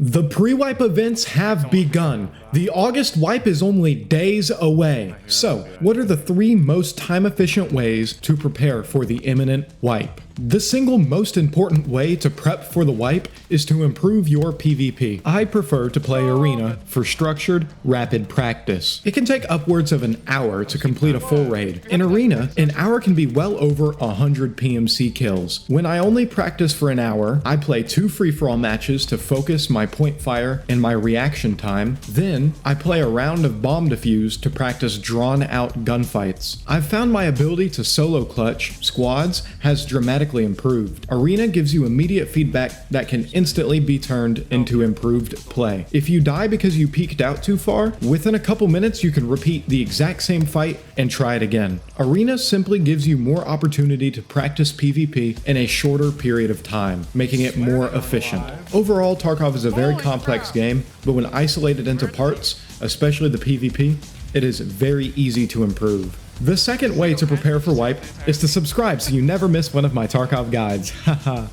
The pre-wipe events have begun. The August wipe is only days away. So, what are the 3 most time-efficient ways to prepare for the imminent wipe? The single most important way to prep for the wipe is to improve your PvP. I prefer to play Arena for structured, rapid practice. It can take upwards of an hour to complete a full raid. In Arena, an hour can be well over 100 PMC kills. When I only practice for an hour, I play 2 free-for-all matches to focus my point fire and my reaction time. Then, I play a round of bomb defuse to practice drawn-out gunfights. I've found my ability to solo clutch squads has dramatically improved. Arena gives you immediate feedback that can instantly be turned into improved play. If you die because you peeked out too far, within a couple minutes you can repeat the exact same fight and try it again. Arena simply gives you more opportunity to practice PvP in a shorter period of time, making it more efficient. Overall, Tarkov is a very complex game, but when isolated into parts, especially the PvP, it is very easy to improve. The second way to prepare for wipe is to subscribe so you never miss one of my Tarkov guides. Haha.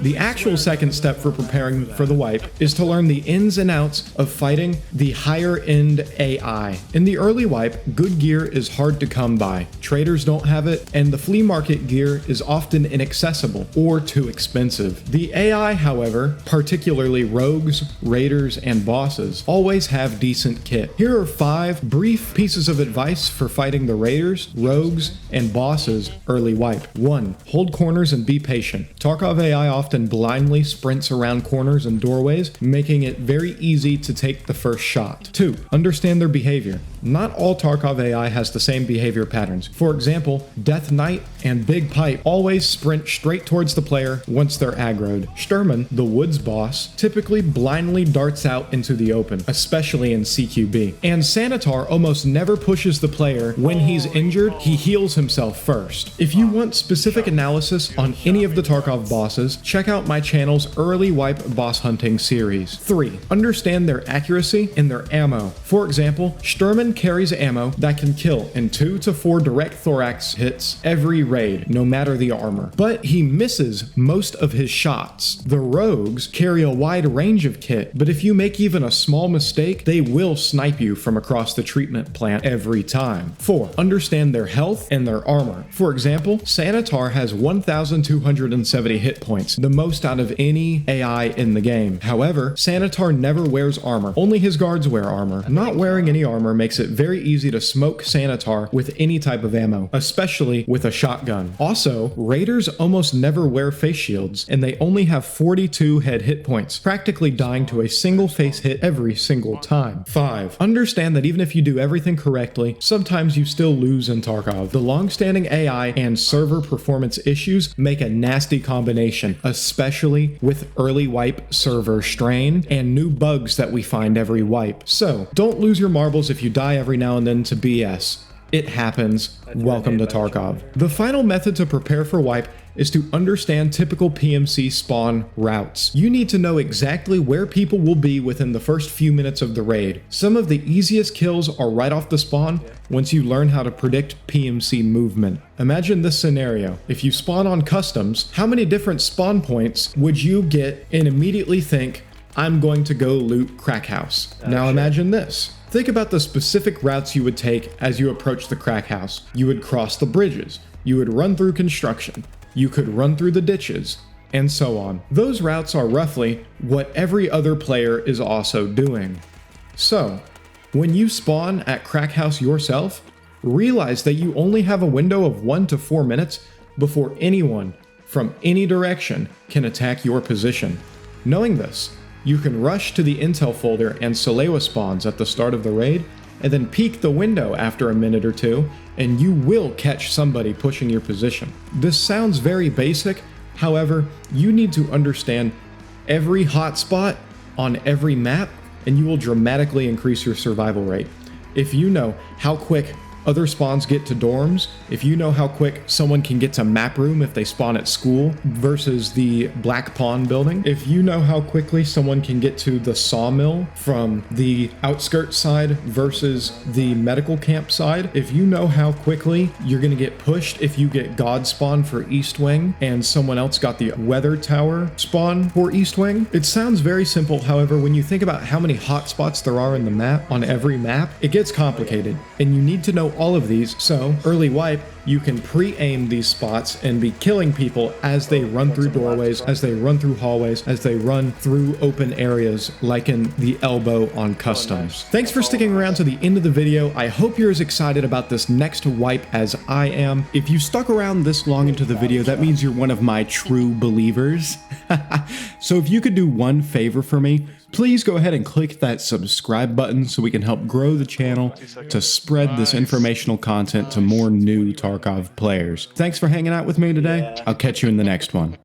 The actual second step for preparing for the wipe is to learn the ins and outs of fighting the higher end AI. In the early wipe, good gear is hard to come by. Traders don't have it, and the flea market gear is often inaccessible or too expensive. The AI, however, particularly rogues, raiders, and bosses, always have decent kit. Here are 5 brief pieces of advice for fighting the raiders, rogues, and bosses early wipe. 1. Hold corners and be patient. Tarkov AI often blindly sprints around corners and doorways, making it very easy to take the first shot. 2. Understand their behavior. Not all Tarkov AI has the same behavior patterns. For example, Death Knight and Big Pipe always sprint straight towards the player once they're aggroed. Sturman, the woods boss, typically blindly darts out into the open, especially in CQB. And Sanitar almost never pushes the player when he's injured, he heals himself first. If you want specific analysis on any of the Tarkov bosses, check out my channel's early wipe boss hunting series. 3. Understand their accuracy and their ammo. For example, Sturman carries ammo that can kill in 2 to 4 direct thorax hits every raid, no matter the armor. But he misses most of his shots. The rogues carry a wide range of kit, but if you make even a small mistake, they will snipe you from across the treatment plant every time. 4. Understand their health and their armor. For example, Sanitar has 1,270 hit points, the most out of any AI in the game. However, Sanitar never wears armor. Only his guards wear armor. Not wearing any armor makes it very easy to smoke Sanitar with any type of ammo, especially with a shotgun. Also, raiders almost never wear face shields, and they only have 42 head hit points, practically dying to a single face hit every single time. 5. Understand that even if you do everything correctly, sometimes you still lose in Tarkov. The long-standing AI and server performance issues make a nasty combination, especially with early wipe server strain and new bugs that we find every wipe. So, don't lose your marbles if you die every now and then to BS. It happens. Welcome to Tarkov. The final method to prepare for wipe is to understand typical PMC spawn routes. You need to know exactly where people will be within the first few minutes of the raid. Some of the easiest kills are right off the spawn once you learn how to predict PMC movement. Imagine this scenario. If you spawn on customs, how many different spawn points would you get and immediately think, I'm going to go loot crack house? Now imagine this. Think about the specific routes you would take as you approach the crack house. You would cross the bridges. You would run through construction. You could run through the ditches, and so on. Those routes are roughly what every other player is also doing. So, when you spawn at crack house yourself, realize that you only have a window of 1 to 4 minutes before anyone from any direction can attack your position. Knowing this, you can rush to the intel folder and Salewa spawns at the start of the raid, and then peek the window after a minute or 2, and you will catch somebody pushing your position. This sounds very basic, however, you need to understand every hotspot on every map, and you will dramatically increase your survival rate. If you know how quick other spawns get to dorms, if you know how quick someone can get to map room if they spawn at school versus the Black Pawn building, if you know how quickly someone can get to the sawmill from the outskirts side versus the medical camp side, if you know how quickly you're going to get pushed if you get God spawn for East Wing and someone else got the weather tower spawn for East Wing, it sounds very simple. However, when you think about how many hotspots there are in the map, on every map, it gets complicated, and you need to know all of these. So early wipe, you can pre-aim these spots and be killing people as they run through doorways, as they run through hallways, as they run through open areas, like in the elbow on customs. Thanks for sticking around to the end of the video. I hope you're as excited about this next wipe as I am. If you stuck around this long into the video, that means you're one of my true believers. So if you could do one favor for me, please go ahead and click that subscribe button so we can help grow the channel to spread this informational content to more new Tarkov players. Thanks for hanging out with me today. I'll catch you in the next one.